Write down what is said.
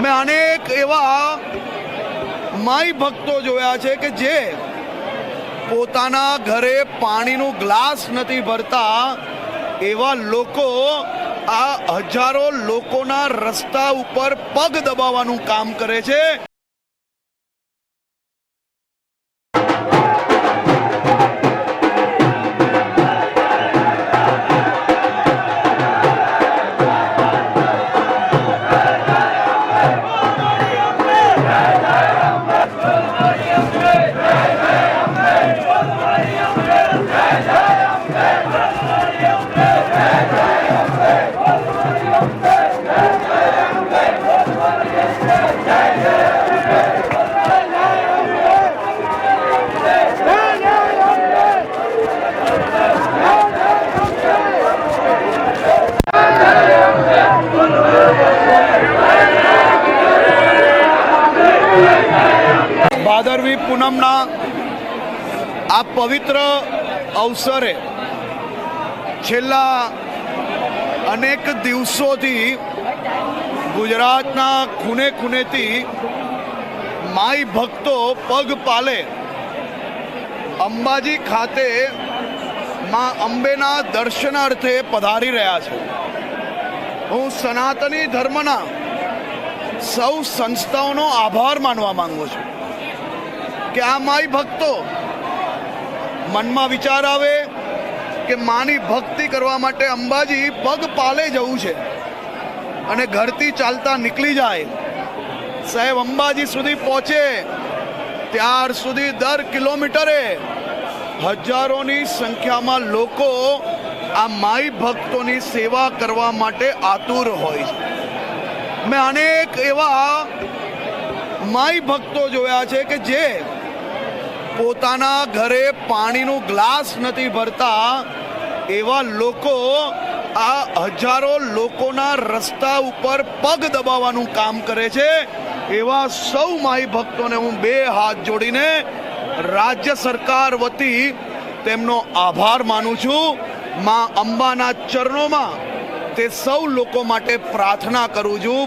મેં અનેક એવા માઈ ભક્તો જોયા છે કે જે પોતાના ઘરે પાણીનું ગ્લાસ નથી ભરતા, એવા લોકો આ હજારો લોકોના રસ્તા ઉપર પગ દબાવવાનું કામ કરે છે। ભાદરવી પૂનમના આ પવિત્ર અવસરે છેલ્લા અનેક દિવસોથી ગુજરાતના ખૂણે ખૂણેથી માઈ ભક્તો પગપાલે અંબાજી ખાતે માં અંબેના દર્શનાર્થે પધારી રહ્યા છે। હું સનાતની ધર્મના સૌ સંસ્થાઓનો આભાર માનવા માંગુ છું કે આ માઈ ભક્તો મનમાં વિચાર આવે કે માની ભક્તિ કરવા માટે અંબાજી પગપાલે જવું છે અને ઘરથી ચાલતા નીકળી જાય, સાહેબ અંબાજી સુધી પહોંચે ત્યાર સુધી દર કિલોમીટરે હજારોની સંખ્યામાં લોકો આ માઈ ભક્તોની સેવા કરવા માટે આતુર હોય છે। મેં અનેક એવા માઈ ભક્તો જોયા છે કે જે પોતાના ઘરે પાણીનું ગ્લાસ નથી ભરતા, એવા લોકો આ હજારો લોકોના રસ્તા ઉપર પગ દબાવવાનું કામ કરે છે। એવા સૌ માઈ ભક્તોને હું બે હાથ જોડીને રાજ્ય સરકાર વતી તેમનો આભાર માનું છું। માં અંબાના ચરણોમાં તે સૌ લોકો માટે પ્રાર્થના કરું છું।